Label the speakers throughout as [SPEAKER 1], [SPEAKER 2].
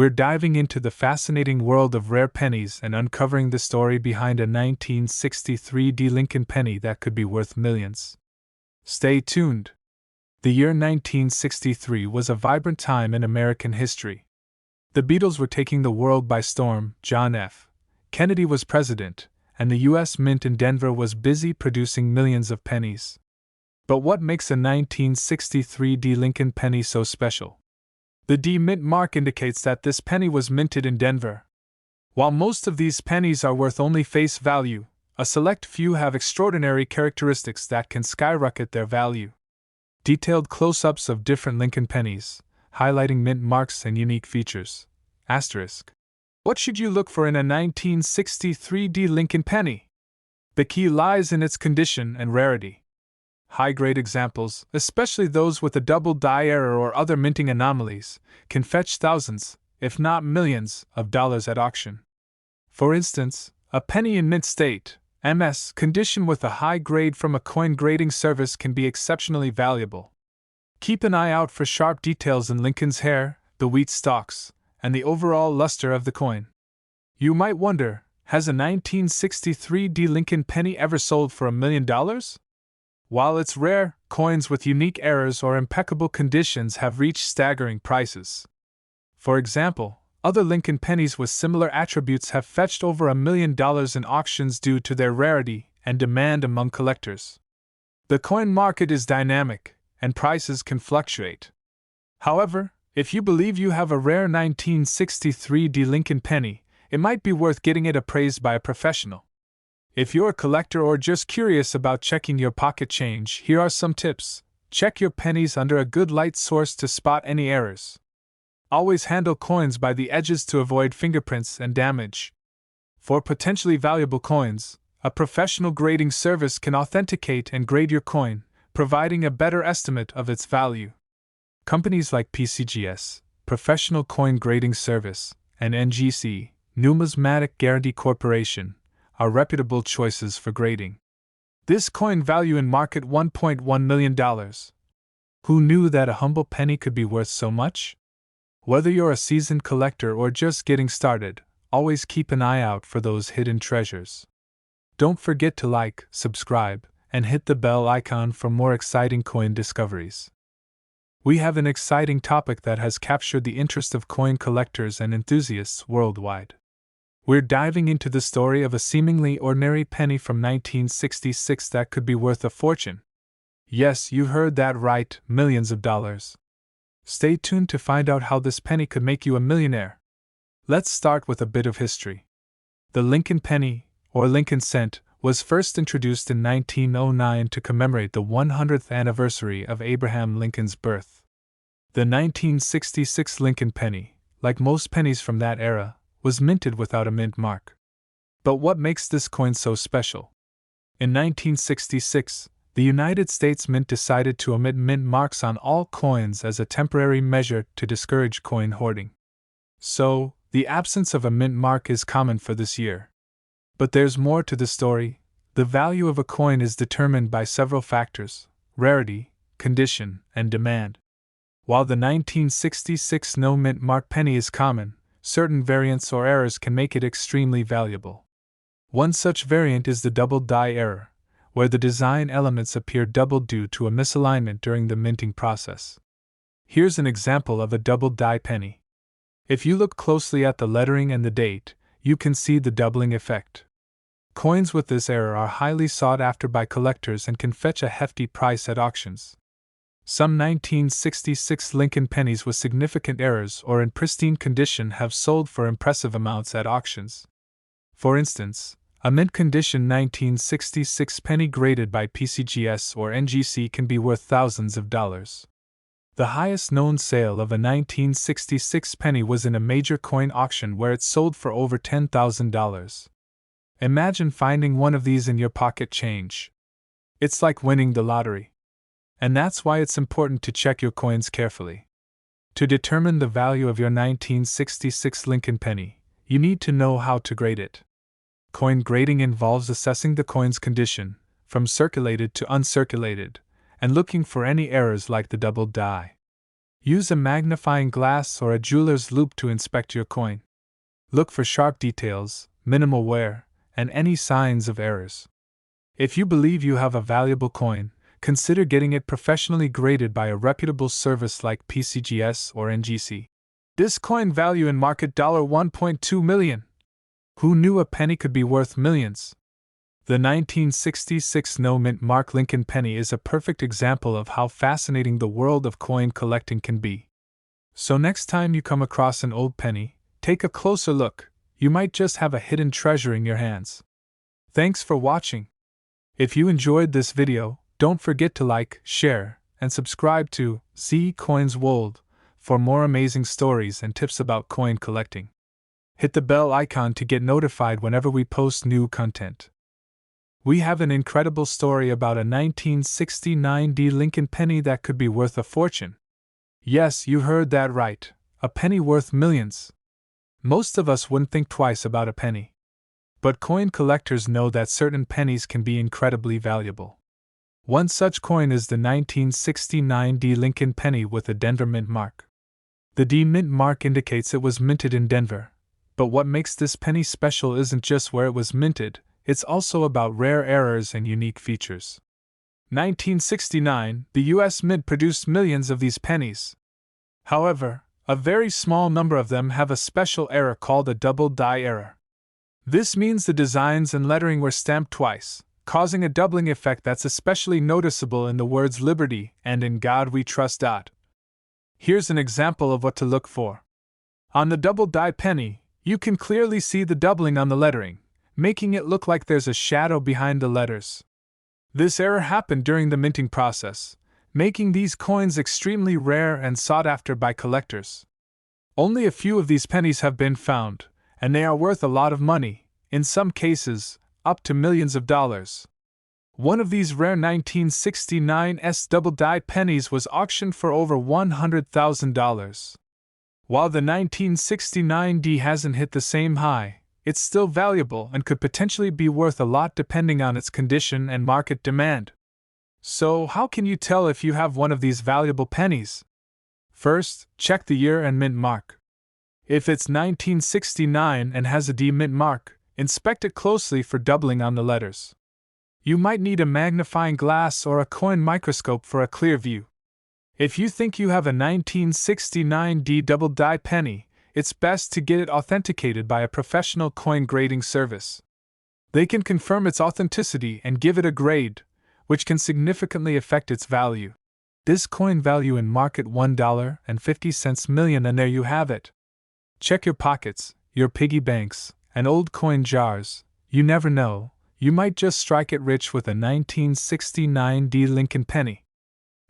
[SPEAKER 1] We're diving into the fascinating world of rare pennies and uncovering the story behind a 1963 D Lincoln penny that could be worth millions. Stay tuned. The year 1963 was a vibrant time in American history. The Beatles were taking the world by storm, John F. Kennedy was president, and the U.S. Mint in Denver was busy producing millions of pennies. But what makes a 1963 D Lincoln penny so special? The D Mint mark indicates that this penny was minted in Denver. While most of these pennies are worth only face value, a select few have extraordinary characteristics that can skyrocket their value. Detailed close-ups of different Lincoln pennies, highlighting mint marks and unique features. Asterisk. What should you look for in a 1963 D Lincoln penny? The key lies in its condition and rarity. High-grade examples, especially those with a double die error or other minting anomalies, can fetch thousands, if not millions, of dollars at auction. For instance, a penny in mint state, MS, condition with a high grade from a coin grading service can be exceptionally valuable. Keep an eye out for sharp details in Lincoln's hair, the wheat stalks, and the overall luster of the coin. You might wonder, has a 1963 D Lincoln penny ever sold for $1 million? While it's rare, coins with unique errors or impeccable conditions have reached staggering prices. For example, other Lincoln pennies with similar attributes have fetched over $1 million in auctions due to their rarity and demand among collectors. The coin market is dynamic, and prices can fluctuate. However, if you believe you have a rare 1963 D Lincoln penny, it might be worth getting it appraised by a professional. If you're a collector or just curious about checking your pocket change, here are some tips. Check your pennies under a good light source to spot any errors. Always handle coins by the edges to avoid fingerprints and damage. For potentially valuable coins, a professional grading service can authenticate and grade your coin, providing a better estimate of its value. Companies like PCGS, Professional Coin Grading Service, and NGC, Numismatic Guarantee Corporation, are reputable choices for grading. This coin value in market $1.1 million. Who knew that a humble penny could be worth so much? Whether you're a seasoned collector or just getting started, always keep an eye out for those hidden treasures. Don't forget to like, subscribe, and hit the bell icon for more exciting coin discoveries. We have an exciting topic that has captured the interest of coin collectors and enthusiasts worldwide. We're diving into the story of a seemingly ordinary penny from 1966 that could be worth a fortune. Yes, you heard that right, millions of dollars. Stay tuned to find out how this penny could make you a millionaire. Let's start with a bit of history. The Lincoln penny, or Lincoln cent, was first introduced in 1909 to commemorate the 100th anniversary of Abraham Lincoln's birth. The 1966 Lincoln penny, like most pennies from that era, was minted without a mint mark. But what makes this coin so special? In 1966, the United States Mint decided to omit mint marks on all coins as a temporary measure to discourage coin hoarding. So, the absence of a mint mark is common for this year. But there's more to the story. The value of a coin is determined by several factors: rarity, condition, and demand. While the 1966 no mint mark penny is common, certain variants or errors can make it extremely valuable. One such variant is the double die error, where the design elements appear doubled due to a misalignment during the minting process. Here's an example of a double die penny. If you look closely at the lettering and the date, you can see the doubling effect. Coins with this error are highly sought after by collectors and can fetch a hefty price at auctions. Some 1966 Lincoln pennies with significant errors or in pristine condition have sold for impressive amounts at auctions. For instance, a mint condition 1966 penny graded by PCGS or NGC can be worth thousands of dollars. The highest known sale of a 1966 penny was in a major coin auction where it sold for over $10,000. Imagine finding one of these in your pocket change. It's like winning the lottery. And that's why it's important to check your coins carefully. To determine the value of your 1966 Lincoln penny, you need to know how to grade it. Coin grading involves assessing the coin's condition, from circulated to uncirculated, and looking for any errors like the double die. Use a magnifying glass or a jeweler's loupe to inspect your coin. Look for sharp details, minimal wear, and any signs of errors. If you believe you have a valuable coin, consider getting it professionally graded by a reputable service like PCGS or NGC. This coin value in market $1.2 million. Who knew a penny could be worth millions? The 1966 no-mint mark Lincoln penny is a perfect example of how fascinating the world of coin collecting can be. So next time you come across an old penny, take a closer look. You might just have a hidden treasure in your hands. Thanks for watching. If you enjoyed this video, don't forget to like, share, and subscribe to C Coins World for more amazing stories and tips about coin collecting. Hit the bell icon to get notified whenever we post new content. We have an incredible story about a 1969 Lincoln penny that could be worth a fortune. Yes, you heard that right, a penny worth millions. Most of us wouldn't think twice about a penny. But coin collectors know that certain pennies can be incredibly valuable. One such coin is the 1969 Lincoln penny with a Denver mint mark. The D mint mark indicates it was minted in Denver. But what makes this penny special isn't just where it was minted, it's also about rare errors and unique features. 1969, the US Mint produced millions of these pennies. However, a very small number of them have a special error called a double die error. This means the designs and lettering were stamped twice, causing a doubling effect that's especially noticeable in the words Liberty and In God We Trust. Here's an example of what to look for. On the double die penny, you can clearly see the doubling on the lettering, making it look like there's a shadow behind the letters. This error happened during the minting process, making these coins extremely rare and sought after by collectors. Only a few of these pennies have been found, and they are worth a lot of money, in some cases, up to millions of dollars. One of these rare 1969's double-die pennies was auctioned for over $100,000. While the 1969 hasn't hit the same high, it's still valuable and could potentially be worth a lot depending on its condition and market demand. So, how can you tell if you have one of these valuable pennies? First, check the year and mint mark. If it's 1969 and has a D mint mark, inspect it closely for doubling on the letters. You might need a magnifying glass or a coin microscope for a clear view. If you think you have a 1969 double die penny, it's best to get it authenticated by a professional coin grading service. They can confirm its authenticity and give it a grade, which can significantly affect its value. This coin value in market $1.50 million, and there you have it. Check your pockets, your piggy banks, and old coin jars. You never know, you might just strike it rich with a 1969 Lincoln penny.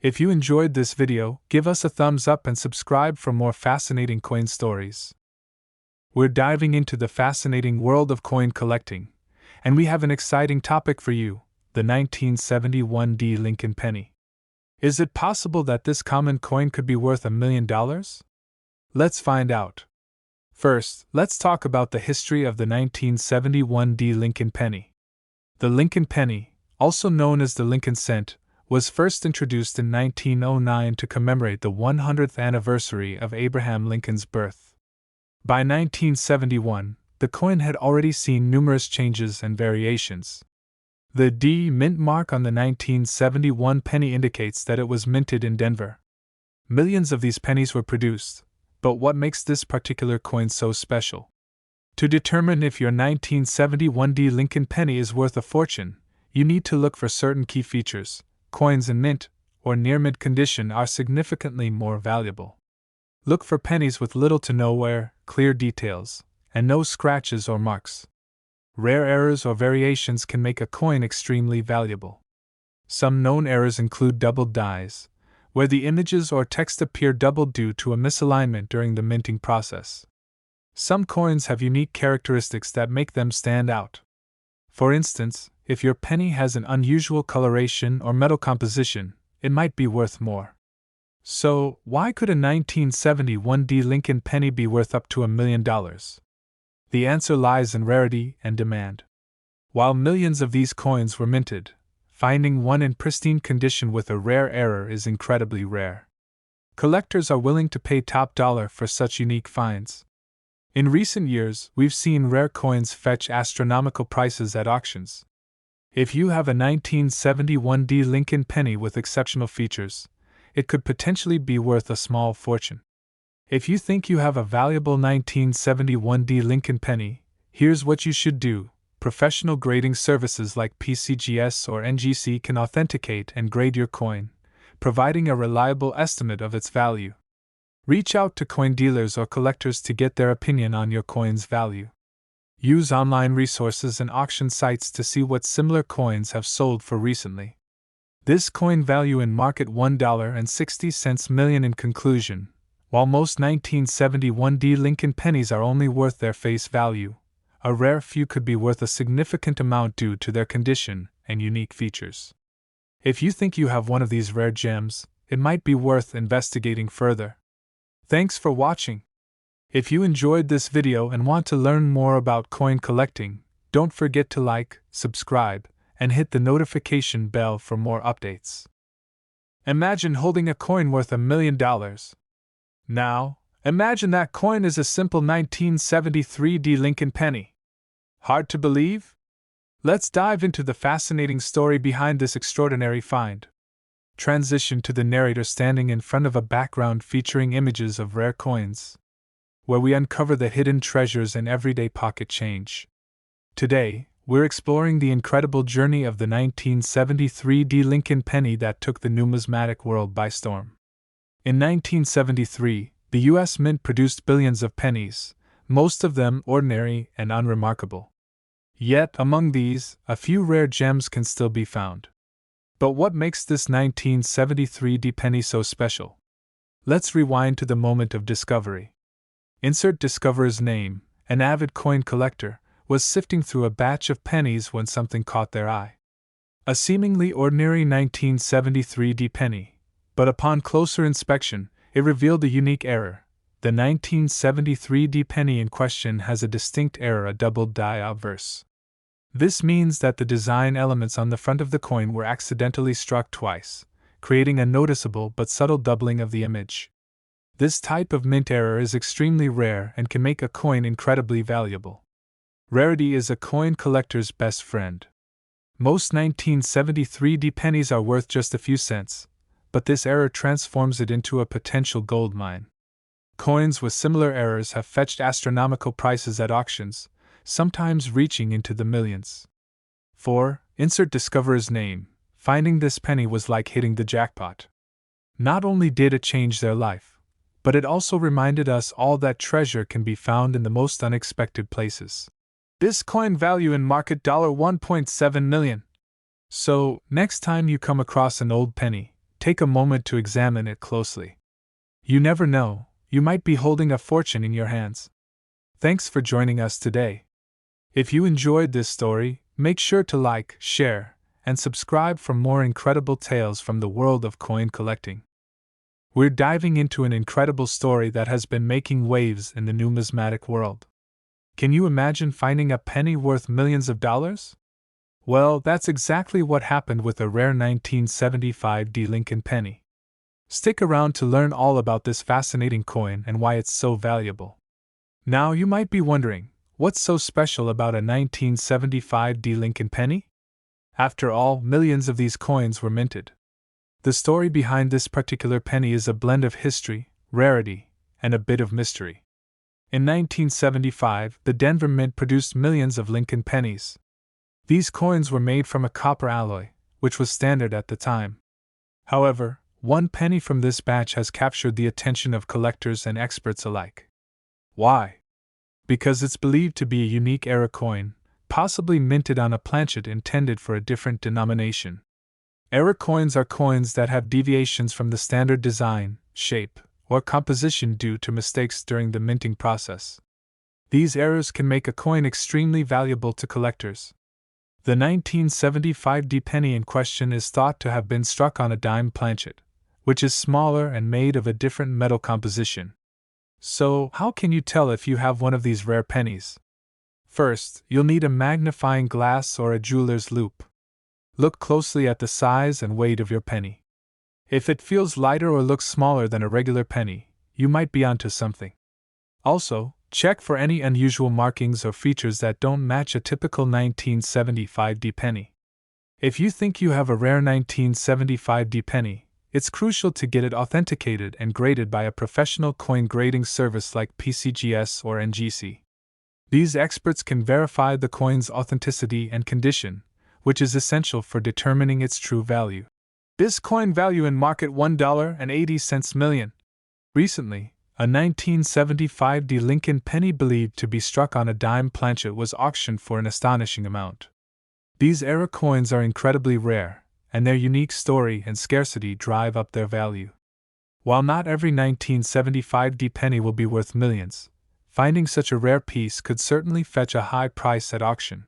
[SPEAKER 1] If you enjoyed this video, give us a thumbs up and subscribe for more fascinating coin stories. We're diving into the fascinating world of coin collecting, and we have an exciting topic for you, the 1971 Lincoln penny. Is it possible that this common coin could be worth $1 million? Let's find out. First, let's talk about the history of the 1971 Lincoln penny. The Lincoln penny, also known as the Lincoln cent, was first introduced in 1909 to commemorate the 100th anniversary of Abraham Lincoln's birth. By 1971, the coin had already seen numerous changes and variations. The D mint mark on the 1971 penny indicates that it was minted in Denver. Millions of these pennies were produced, but what makes this particular coin so special? To determine if your 1971 Lincoln penny is worth a fortune, you need to look for certain key features. Coins in mint or near mint condition are significantly more valuable. Look for pennies with little to no wear, clear details, and no scratches or marks. Rare errors or variations can make a coin extremely valuable. Some known errors include double dies, where the images or text appear doubled due to a misalignment during the minting process. Some coins have unique characteristics that make them stand out. For instance, if your penny has an unusual coloration or metal composition, it might be worth more. So, why could a 1971 Lincoln penny be worth up to $1 million? The answer lies in rarity and demand. While millions of these coins were minted, finding one in pristine condition with a rare error is incredibly rare. Collectors are willing to pay top dollar for such unique finds. In recent years, we've seen rare coins fetch astronomical prices at auctions. If you have a 1971 Lincoln penny with exceptional features, it could potentially be worth a small fortune. If you think you have a valuable 1971 Lincoln penny, here's what you should do. Professional grading services like PCGS or NGC can authenticate and grade your coin, providing a reliable estimate of its value. Reach out to coin dealers or collectors to get their opinion on your coin's value. Use online resources and auction sites to see what similar coins have sold for recently. This coin value in market $1.60 million. In conclusion, while most 1971 Lincoln pennies are only worth their face value, a rare few could be worth a significant amount due to their condition and unique features. If you think you have one of these rare gems, it might be worth investigating further. Thanks for watching. If you enjoyed this video and want to learn more about coin collecting, don't forget to like, subscribe, and hit the notification bell for more updates. Imagine holding a coin worth $1 million. Now, imagine that coin is a simple 1973 Lincoln penny. Hard to believe? Let's dive into the fascinating story behind this extraordinary find. Transition to the narrator standing in front of a background featuring images of rare coins, where we uncover the hidden treasures in everyday pocket change. Today, we're exploring the incredible journey of the 1973 Lincoln penny that took the numismatic world by storm. In 1973, the U.S. Mint produced billions of pennies, most of them ordinary and unremarkable. Yet, among these, a few rare gems can still be found. But what makes this 1973 penny so special? Let's rewind to the moment of discovery. Insert discoverer's name. An avid coin collector was sifting through a batch of pennies when something caught their eye. A seemingly ordinary 1973 penny, but upon closer inspection, it revealed a unique error. The 1973 penny in question has a distinct error, a doubled die obverse. This means that the design elements on the front of the coin were accidentally struck twice, creating a noticeable but subtle doubling of the image. This type of mint error is extremely rare and can make a coin incredibly valuable. Rarity is a coin collector's best friend. Most 1973 pennies are worth just a few cents, but this error transforms it into a potential gold mine. Coins with similar errors have fetched astronomical prices at auctions, sometimes reaching into the millions. 4. Insert discoverer's name. Finding this penny was like hitting the jackpot. Not only did it change their life, but it also reminded us all that treasure can be found in the most unexpected places. This coin value in market $1.7 million. So, next time you come across an old penny, take a moment to examine it closely. You never know, you might be holding a fortune in your hands. Thanks for joining us today. If you enjoyed this story, make sure to like, share, and subscribe for more incredible tales from the world of coin collecting. We're diving into an incredible story that has been making waves in the numismatic world. Can you imagine finding a penny worth millions of dollars? Well, that's exactly what happened with a rare 1975 Lincoln penny. Stick around to learn all about this fascinating coin and why it's so valuable. Now you might be wondering, what's so special about a 1975 Lincoln penny? After all, millions of these coins were minted. The story behind this particular penny is a blend of history, rarity, and a bit of mystery. In 1975, the Denver Mint produced millions of Lincoln pennies. These coins were made from a copper alloy, which was standard at the time. However, one penny from this batch has captured the attention of collectors and experts alike. Why? Because it's believed to be a unique era coin, possibly minted on a planchet intended for a different denomination. Error coins are coins that have deviations from the standard design, shape, or composition due to mistakes during the minting process. These errors can make a coin extremely valuable to collectors. The 1975 penny in question is thought to have been struck on a dime planchet, which is smaller and made of a different metal composition. So, how can you tell if you have one of these rare pennies? First, you'll need a magnifying glass or a jeweler's loupe. Look closely at the size and weight of your penny. If it feels lighter or looks smaller than a regular penny, you might be onto something. Also, check for any unusual markings or features that don't match a typical 1975D penny. If you think you have a rare 1975D penny, it's crucial to get it authenticated and graded by a professional coin grading service like PCGS or NGC. These experts can verify the coin's authenticity and condition, which is essential for determining its true value. This coin value in market $1.80 million. Recently, a 1975D Lincoln penny believed to be struck on a dime planchet was auctioned for an astonishing amount. These era coins are incredibly rare, and their unique story and scarcity drive up their value. While not every 1975D penny will be worth millions, finding such a rare piece could certainly fetch a high price at auction.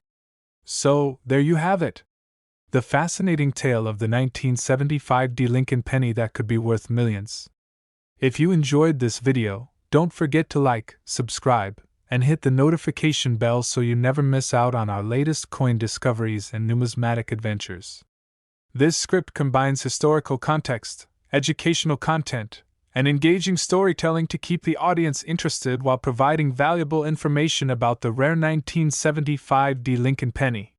[SPEAKER 1] So, there you have it. The fascinating tale of the 1975D Lincoln penny that could be worth millions. If you enjoyed this video, don't forget to like, subscribe, and hit the notification bell so you never miss out on our latest coin discoveries and numismatic adventures. This script combines historical context, educational content, and engaging storytelling to keep the audience interested while providing valuable information about the rare 1975D Lincoln penny.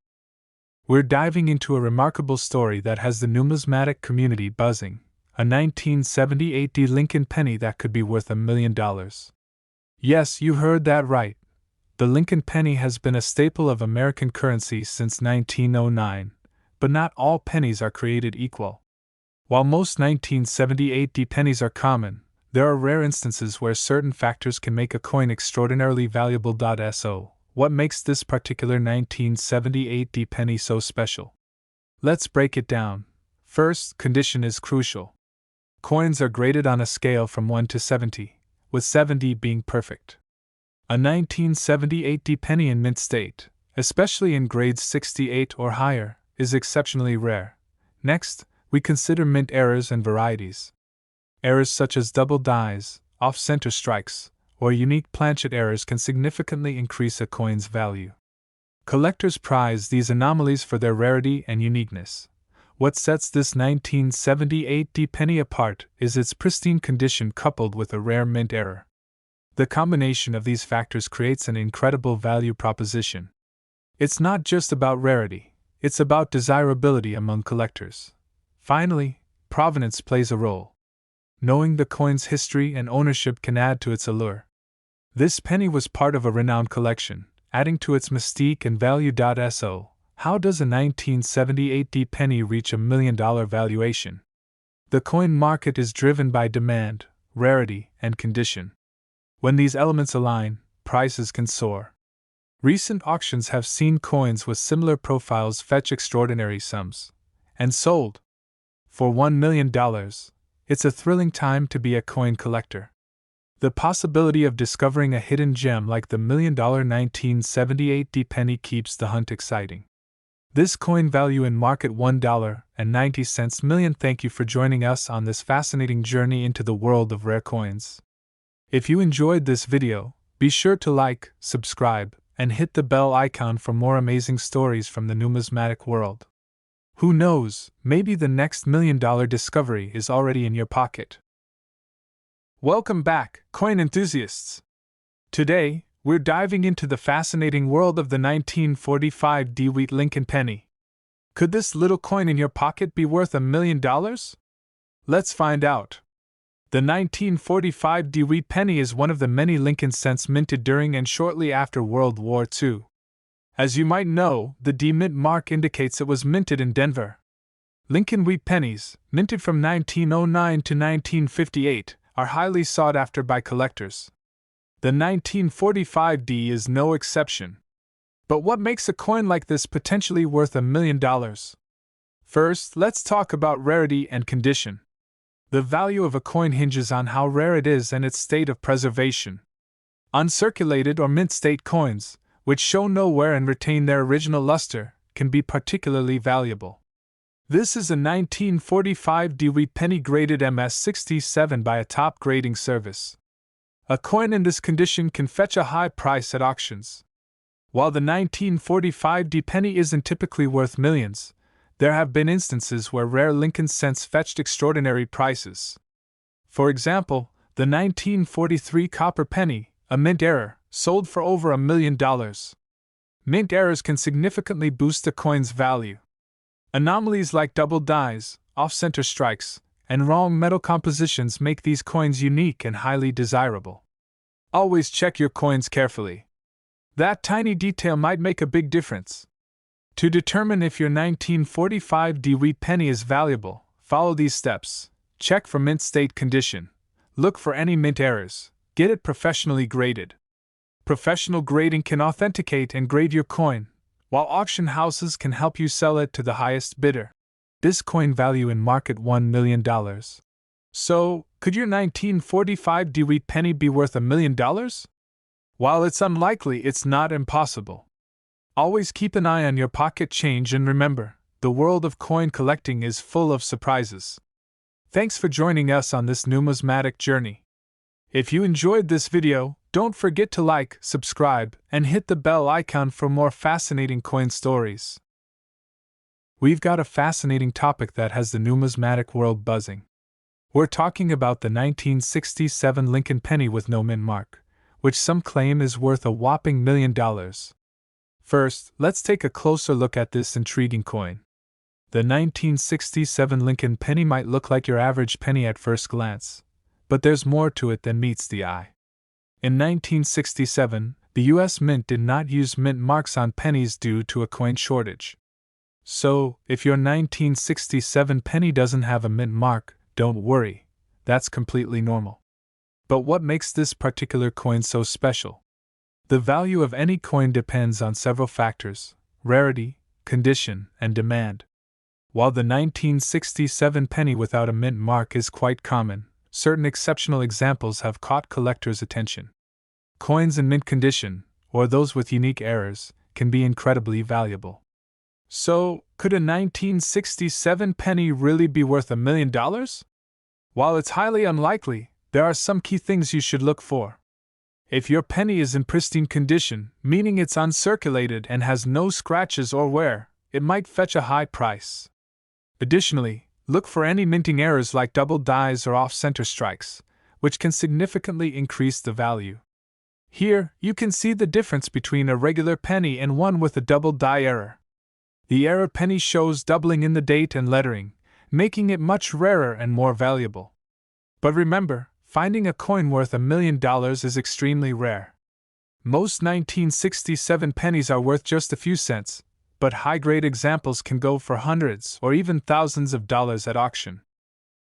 [SPEAKER 1] We're diving into a remarkable story that has the numismatic community buzzing, a 1978D Lincoln penny that could be worth $1 million. Yes, you heard that right. The Lincoln penny has been a staple of American currency since 1909, but not all pennies are created equal. While most 1978D pennies are common, there are rare instances where certain factors can make a coin extraordinarily valuable. So, what makes this particular 1978D penny so special? Let's break it down. First, condition is crucial. Coins are graded on a scale from 1 to 70, with 70 being perfect. A 1978D penny in mint state, especially in grades 68 or higher, is exceptionally rare. Next, we consider mint errors and varieties. Errors such as double dies, off-center strikes, or unique planchet errors can significantly increase a coin's value. Collectors prize these anomalies for their rarity and uniqueness. What sets this 1978D penny apart is its pristine condition coupled with a rare mint error. The combination of these factors creates an incredible value proposition. It's not just about rarity, it's about desirability among collectors. Finally, provenance plays a role. Knowing the coin's history and ownership can add to its allure. This penny was part of a renowned collection, adding to its mystique and value. So, how does a 1978D penny reach $1 million valuation? The coin market is driven by demand, rarity, and condition. When these elements align, prices can soar. Recent auctions have seen coins with similar profiles fetch extraordinary sums. And sold for $1 million. It's a thrilling time to be a coin collector. The possibility of discovering a hidden gem like the $1 million 1978D penny keeps the hunt exciting. This coin value in market $1.90 million. Thank you for joining us on this fascinating journey into the world of rare coins. If you enjoyed this video, be sure to like, subscribe, and hit the bell icon for more amazing stories from the numismatic world. Who knows, maybe the next $1 million discovery is already in your pocket. Welcome back, coin enthusiasts! Today, we're diving into the fascinating world of the 1945D Wheat Lincoln penny. Could this little coin in your pocket be worth $1 million? Let's find out. The 1945D Wheat penny is one of the many Lincoln cents minted during and shortly after World War II. As you might know, the D mint mark indicates it was minted in Denver. Lincoln wheat pennies, minted from 1909 to 1958, are highly sought after by collectors. The 1945D is no exception. But what makes a coin like this potentially worth $1 million? First, let's talk about rarity and condition. The value of a coin hinges on how rare it is and its state of preservation. Uncirculated or mint state coins, which show no wear and retain their original luster, can be particularly valuable. This is a 1945D Wheat penny graded MS67 by a top grading service. A coin in this condition can fetch a high price at auctions. While the 1945D penny isn't typically worth millions, there have been instances where rare Lincoln cents fetched extraordinary prices. For example, the 1943 copper penny, a mint error, sold for over $1 million. Mint errors can significantly boost a coin's value. Anomalies like double dies, off-center strikes, and wrong metal compositions make these coins unique and highly desirable. Always check your coins carefully. That tiny detail might make a big difference. To determine if your 1945 DeWitt penny is valuable, follow these steps. Check for mint state condition. Look for any mint errors. Get it professionally graded. Professional grading can authenticate and grade your coin, while auction houses can help you sell it to the highest bidder. This coin value in market $1 million. So, could your 1945 DeWitt penny be worth $1 million? While it's unlikely, it's not impossible. Always keep an eye on your pocket change and remember, the world of coin collecting is full of surprises. Thanks for joining us on this numismatic journey. If you enjoyed this video, don't forget to like, subscribe, and hit the bell icon for more fascinating coin stories. We've got a fascinating topic that has the numismatic world buzzing. We're talking about the 1967 Lincoln penny with no mint mark, which some claim is worth a whopping $1 million. First, let's take a closer look at this intriguing coin. The 1967 Lincoln penny might look like your average penny at first glance, but there's more to it than meets the eye. In 1967, the U.S. Mint did not use mint marks on pennies due to a coin shortage. So, if your 1967 penny doesn't have a mint mark, don't worry, that's completely normal. But what makes this particular coin so special? The value of any coin depends on several factors: rarity, condition, and demand. While the 1967 penny without a mint mark is quite common, certain exceptional examples have caught collectors' attention. Coins in mint condition, or those with unique errors, can be incredibly valuable. So, could a 1967 penny really be worth $1 million? While it's highly unlikely, there are some key things you should look for. If your penny is in pristine condition, meaning it's uncirculated and has no scratches or wear, it might fetch a high price. Additionally, look for any minting errors like double dies or off-center strikes, which can significantly increase the value. Here, you can see the difference between a regular penny and one with a double die error. The error penny shows doubling in the date and lettering, making it much rarer and more valuable. But remember, finding a coin worth $1 million is extremely rare. Most 1967 pennies are worth just a few cents, but high-grade examples can go for hundreds or even thousands of dollars at auction.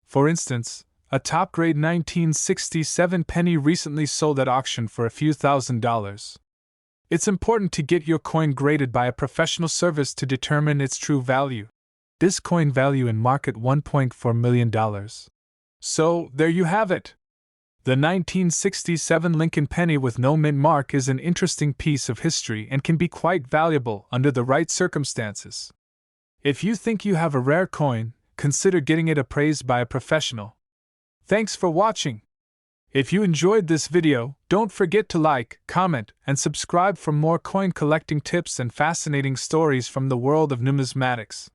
[SPEAKER 1] For instance, a top-grade 1967 penny recently sold at auction for a few $1,000s. It's important to get your coin graded by a professional service to determine its true value. This coin value in market $1.4 million. So, there you have it. The 1967 Lincoln penny with no mint mark is an interesting piece of history and can be quite valuable under the right circumstances. If you think you have a rare coin, consider getting it appraised by a professional. Thanks for watching. If you enjoyed this video, don't forget to like, comment, and subscribe for more coin collecting tips and fascinating stories from the world of numismatics.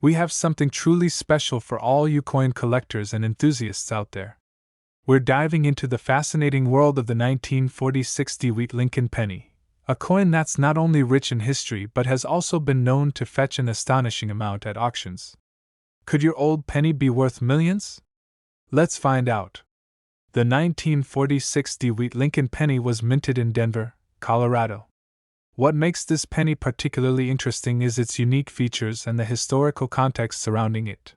[SPEAKER 1] We have something truly special for all you coin collectors and enthusiasts out there. We're diving into the fascinating world of the 1946 DeWitt Lincoln penny, a coin that's not only rich in history but has also been known to fetch an astonishing amount at auctions. Could your old penny be worth millions? Let's find out. The 1946 DeWitt Lincoln penny was minted in Denver, Colorado. What makes this penny particularly interesting is its unique features and the historical context surrounding it.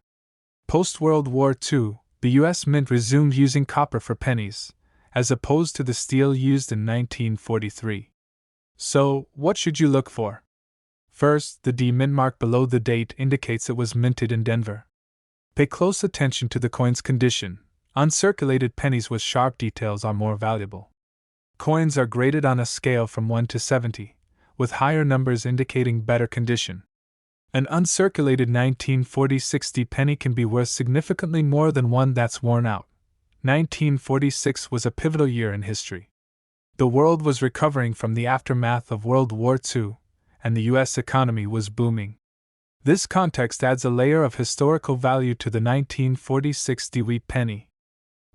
[SPEAKER 1] Post-World War II, the U.S. Mint resumed using copper for pennies, as opposed to the steel used in 1943. So, what should you look for? First, the D mint mark below the date indicates it was minted in Denver. Pay close attention to the coin's condition. Uncirculated pennies with sharp details are more valuable. Coins are graded on a scale from 1 to 70, with higher numbers indicating better condition. An uncirculated 1946 penny can be worth significantly more than one that's worn out. 1946 was a pivotal year in history. The world was recovering from the aftermath of World War II, and the U.S. economy was booming. This context adds a layer of historical value to the 1946 D-Wheat penny.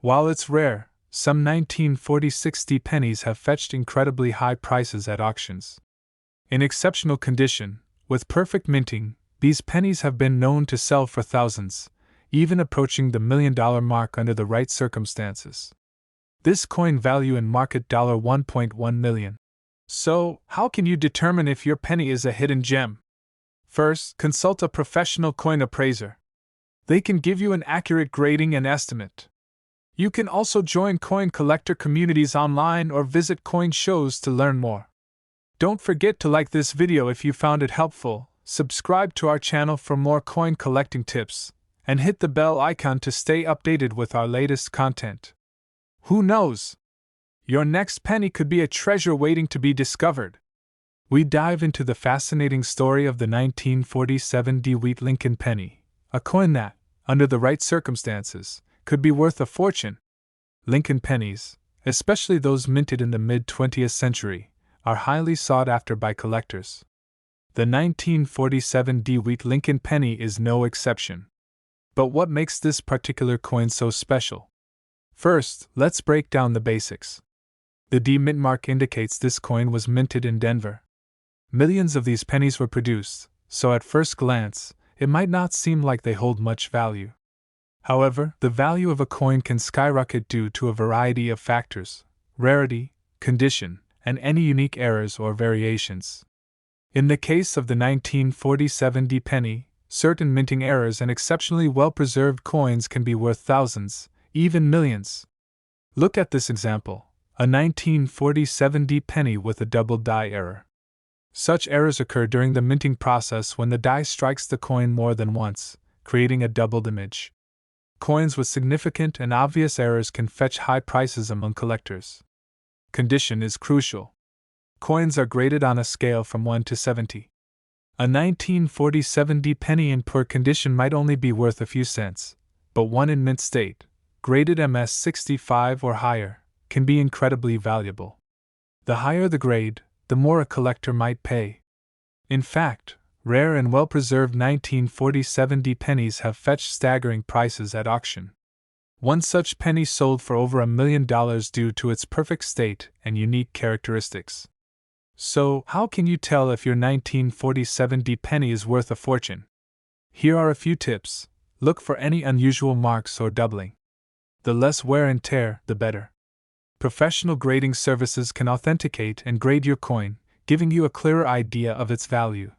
[SPEAKER 1] While it's rare, some 1946 D pennies have fetched incredibly high prices at auctions. In exceptional condition, with perfect minting, these pennies have been known to sell for thousands, even approaching the $1 million mark under the right circumstances. This coin value in market $1.1 million. So, how can you determine if your penny is a hidden gem? First, consult a professional coin appraiser. They can give you an accurate grading and estimate. You can also join coin collector communities online or visit coin shows to learn more. Don't forget to like this video if you found it helpful, subscribe to our channel for more coin collecting tips, and hit the bell icon to stay updated with our latest content. Who knows? Your next penny could be a treasure waiting to be discovered. We dive into the fascinating story of the 1947 D-Wheat Lincoln penny, a coin that, under the right circumstances, could be worth a fortune. Lincoln pennies, especially those minted in the mid-20th century, are highly sought after by collectors. The 1947 D-Wheat Lincoln penny is no exception. But what makes this particular coin so special? First, let's break down the basics. The D mint mark indicates this coin was minted in Denver. Millions of these pennies were produced, so at first glance, it might not seem like they hold much value. However, the value of a coin can skyrocket due to a variety of factors: rarity, condition, and any unique errors or variations. In the case of the 1947 D penny, certain minting errors and exceptionally well-preserved coins can be worth thousands, even millions. Look at this example, a 1947 D penny with a double die error. Such errors occur during the minting process when the die strikes the coin more than once, creating a doubled image. Coins with significant and obvious errors can fetch high prices among collectors. Condition is crucial. Coins are graded on a scale from 1 to 70. A 1947 D penny in poor condition might only be worth a few cents, but one in mint state, graded MS 65 or higher, can be incredibly valuable. The higher the grade, the more a collector might pay. In fact, rare and well-preserved 1947 D pennies have fetched staggering prices at auction. One such penny sold for over $1 million due to its perfect state and unique characteristics. So, how can you tell if your 1947 D penny is worth a fortune? Here are a few tips. Look for any unusual marks or doubling. The less wear and tear, the better. Professional grading services can authenticate and grade your coin, giving you a clearer idea of its value.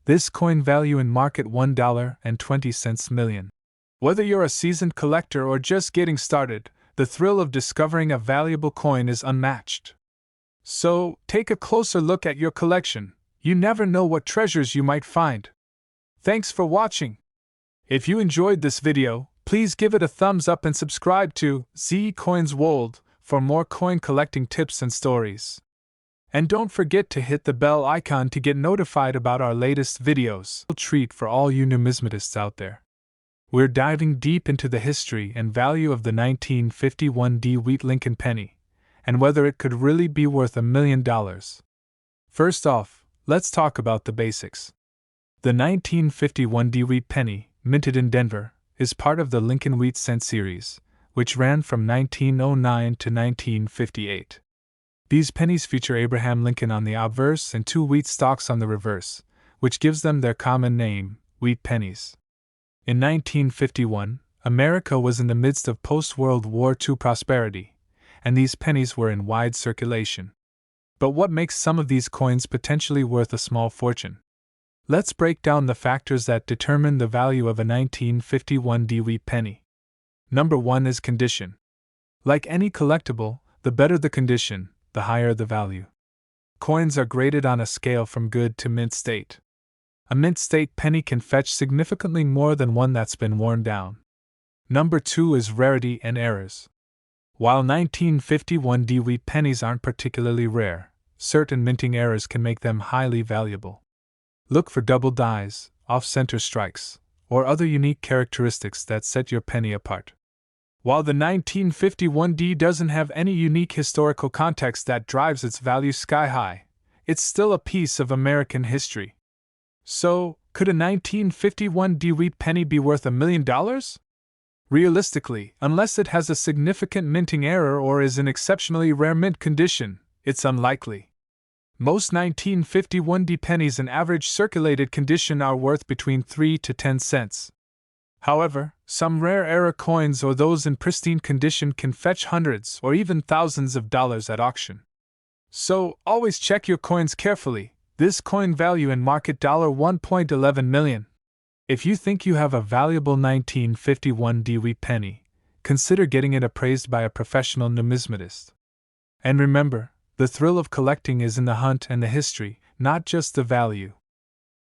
[SPEAKER 1] This coin value in market $1.20 million. Whether you're a seasoned collector or just getting started, the thrill of discovering a valuable coin is unmatched. So, take a closer look at your collection. You never know what treasures you might find. Thanks for watching. If you enjoyed this video, please give it a thumbs up and subscribe to Z Coins World for more coin collecting tips and stories. And don't forget to hit the bell icon to get notified about our latest videos. A treat for all you numismatists out there. We're diving deep into the history and value of the 1951 D-Wheat Lincoln penny, and whether it could really be worth $1 million. First off, let's talk about the basics. The 1951 D-Wheat penny, minted in Denver, is part of the Lincoln Wheat Cent series, which ran from 1909 to 1958. These pennies feature Abraham Lincoln on the obverse and 2 wheat stalks on the reverse, which gives them their common name, wheat pennies. In 1951, America was in the midst of post-World War II prosperity, and these pennies were in wide circulation. But what makes some of these coins potentially worth a small fortune? Let's break down the factors that determine the value of a 1951 D-Wheat penny. Number 1 is condition. Like any collectible, the better the condition, the higher the value. Coins are graded on a scale from good to mint state. A mint state penny can fetch significantly more than one that's been worn down. Number 2 is rarity and errors. While 1951 D-Wheat pennies aren't particularly rare, certain minting errors can make them highly valuable. Look for double dies, off-center strikes, or other unique characteristics that set your penny apart. While the 1951 D doesn't have any unique historical context that drives its value sky high, it's still a piece of American history. So, Could a 1951 DeWitt penny be worth $1 million? Realistically, unless it has a significant minting error or is in exceptionally rare mint condition, it's unlikely. Most 1951 D pennies in average circulated condition are worth between 3 to 10 cents. However, some rare era coins or those in pristine condition can fetch hundreds or even thousands of dollars at auction. So, always check your coins carefully. This coin value in market $1.11 million. If you think you have a valuable 1951 DeWitt penny, consider getting it appraised by a professional numismatist. And remember, the thrill of collecting is in the hunt and the history, not just the value.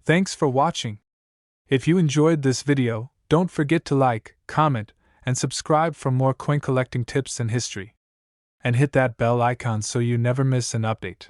[SPEAKER 1] Thanks for watching. If you enjoyed this video, don't forget to like, comment, and subscribe for more coin collecting tips and history. And hit that bell icon so you never miss an update.